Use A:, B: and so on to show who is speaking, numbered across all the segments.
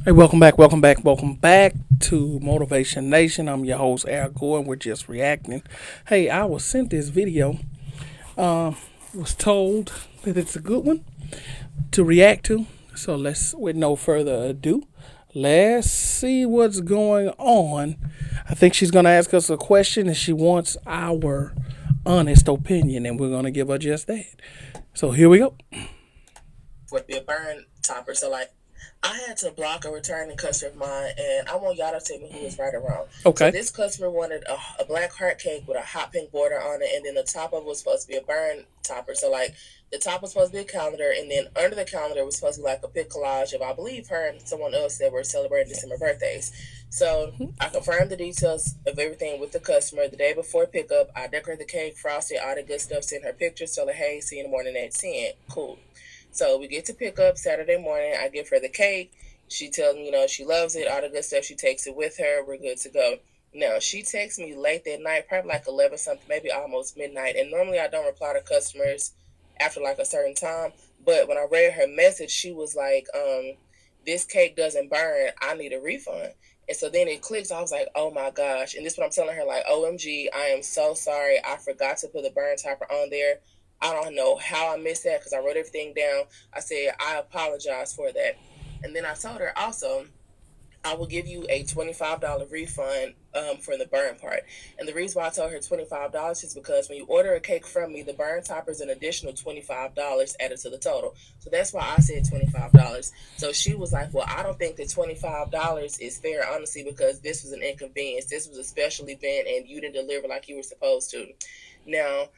A: Hey, welcome back to Motivation Nation. I'm your host, Al Gore, and we're just reacting. Hey, I was sent this video, was told that it's a good one to react to. So let's, with no further ado, let's see what's going on. I think she's going to ask us a question and she wants our honest opinion, and we're going to give her just that. So here we go.
B: Would be a burn topper. So like I had to block a returning customer of mine, and I want y'all to tell me who was right or wrong. So
A: Okay.
B: this customer wanted a black heart cake with a hot pink border on it, and then the top of it was supposed to be a burn topper. So like the top was supposed to be a calendar, and then under the calendar was supposed to be like a big collage of I believe her and someone else that were celebrating December birthdays. So I confirmed the details of everything with the customer the day before pickup. I decorated the cake, frosted, all the good stuff, sent her pictures, told her, hey, see you in the morning at 10. Cool. So we get to pick up Saturday morning. I give her the cake. She tells me, she loves it, all the good stuff. She takes it with her. We're good to go. Now, she texts me late that night, probably like 11 something, maybe almost midnight. And normally I don't reply to customers after like a certain time. But when I read her message, she was like, this cake doesn't burn. I need a refund. And so then it clicks. I was like, oh my gosh. And this is what I'm telling her, like, OMG, I am so sorry. I forgot to put the burn topper on there. I don't know how I missed that because I wrote everything down. I said, I apologize for that. And then I told her also, I will give you a $25 refund for the burn part. And the reason why I told her $25 is because when you order a cake from me, the burn topper is an additional $25 added to the total. So that's why I said $25. So she was like, well, I don't think the $25 is fair, honestly, because this was an inconvenience. This was a special event and you didn't deliver like you were supposed to. Now,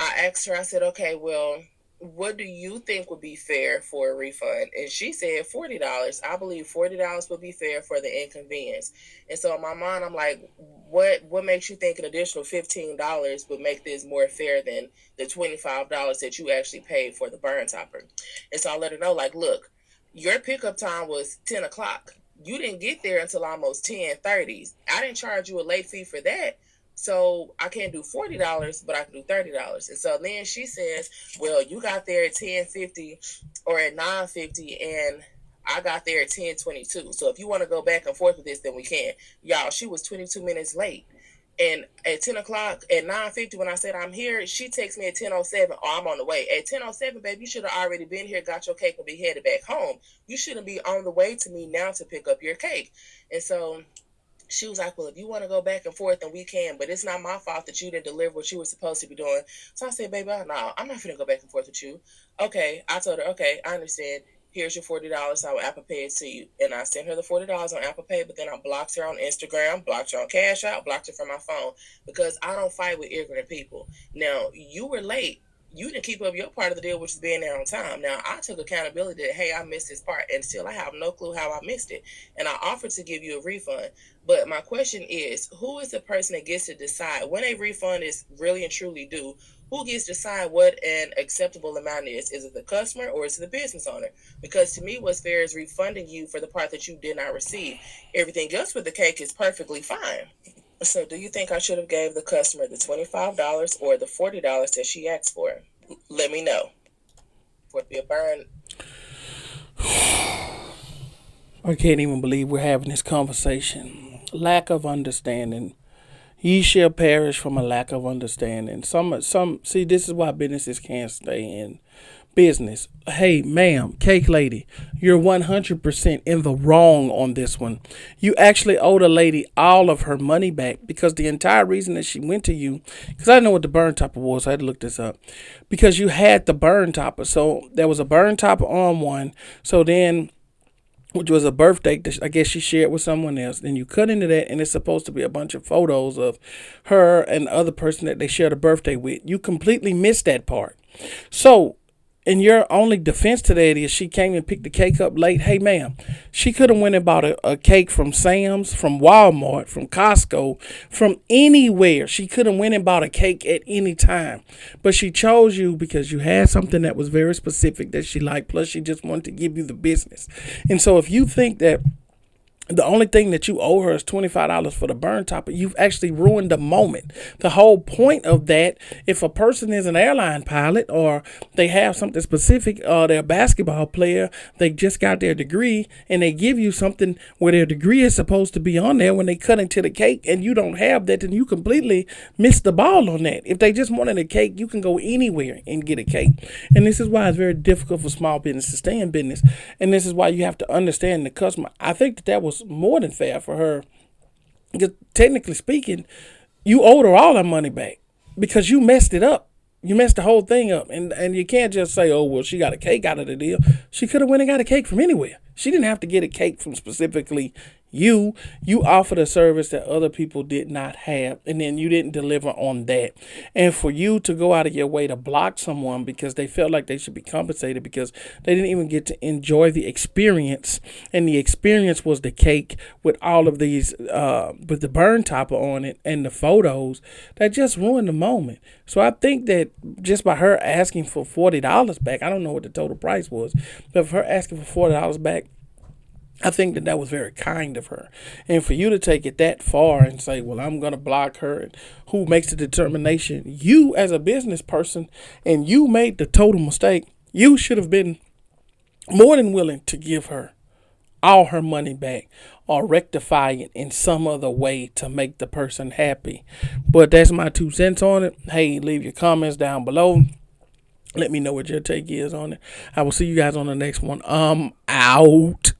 B: I asked her, I said, okay, well, what do you think would be fair for a refund? And she said $40. I believe $40 would be fair for the inconvenience. And so in my mind, I'm like, what makes you think an additional $15 would make this more fair than the $25 that you actually paid for the burn topper? And so I let her know, like, look, your pickup time was 10 o'clock. You didn't get there until almost 10:30. I didn't charge you a late fee for that. So I can't do $40, but I can do $30. And so then she says, well, you got there at 10:50 or at 9:50, and I got there at 10:22. So if you want to go back and forth with this, then we can. Y'all, she was 22 minutes late. And at 10 o'clock, at 9:50, when I said I'm here, she texts me at 10:07, oh, I'm on the way. At 10:07, babe, you should have already been here, got your cake, and be headed back home. You shouldn't be on the way to me now to pick up your cake. And so she was like, well, if you want to go back and forth, then we can, but it's not my fault that you didn't deliver what you were supposed to be doing. So I said, baby, no, I'm not going to go back and forth with you. Okay. I told her, okay, I understand. Here's your $40. I will Apple Pay it to you. And I sent her the $40 on Apple Pay, but then I blocked her on Instagram, blocked her on Cash App, blocked her from my phone because I don't fight with ignorant people. Now, you were late. You didn't keep up your part of the deal, which is being there on time. Now, I took accountability that, hey, I missed this part, and still I have no clue how I missed it. And I offered to give you a refund. But my question is, who is the person that gets to decide when a refund is really and truly due? Who gets to decide what an acceptable amount is? Is it the customer or is it the business owner? Because to me, what's fair is refunding you for the part that you did not receive. Everything else with the cake is perfectly fine. So, do you think I should have gave the customer the $25 or the $40 that she asked for? Let me know. For it be a burn.
A: I can't even believe we're having this conversation. Lack of understanding. Ye shall perish from a lack of understanding. See, this is why businesses can't stay in business. Hey, ma'am, cake lady, you're 100% in the wrong on this one. You actually owe the lady all of her money back because the entire reason that she went to you, because I didn't know what the burn topper was, I had to look this up, because you had the burn topper. So there was a burn topper on one. So then, which was a birthday that I guess she shared with someone else. Then you cut into that, and it's supposed to be a bunch of photos of her and the other person that they shared a birthday with. You completely missed that part. So, and your only defense to that is she came and picked the cake up late. Hey, ma'am, she could have went and bought a cake from Sam's, from Walmart, from Costco, from anywhere. She could have went and bought a cake at any time. But she chose you because you had something that was very specific that she liked. Plus, she just wanted to give you the business. And so if you think that The only thing that you owe her is $25 for the burn topper. You've actually ruined the moment. The whole point of that, if a person is an airline pilot or they have something specific, they're a basketball player, they just got their degree, and they give you something where their degree is supposed to be on there when they cut into the cake, and you don't have that, then you completely missed the ball on that. If they just wanted a cake, you can go anywhere and get a cake. And this is why it's very difficult for small business to stay in business. And this is why you have to understand the customer. I think that was more than fair for her. Because technically speaking, you owed her all her money back because you messed it up. You messed the whole thing up. And you can't just say, oh, well, she got a cake out of the deal. She could have went and got a cake from anywhere. She didn't have to get a cake from specifically you. You offered a service that other people did not have, and then you didn't deliver on that. And for you to go out of your way to block someone because they felt like they should be compensated because they didn't even get to enjoy the experience, and the experience was the cake with all of these, with the burn topper on it and the photos, that just ruined the moment. So I think that just by her asking for $40 back, I don't know what the total price was, but for her asking for $40 back, I think that was very kind of her. And for you to take it that far and say, well, I'm going to block her, and who makes the determination? You as a business person, and you made the total mistake. You should have been more than willing to give her all her money back or rectify it in some other way to make the person happy. But that's my 2 cents on it. Hey, leave your comments down below. Let me know what your take is on it. I will see you guys on the next one. Out.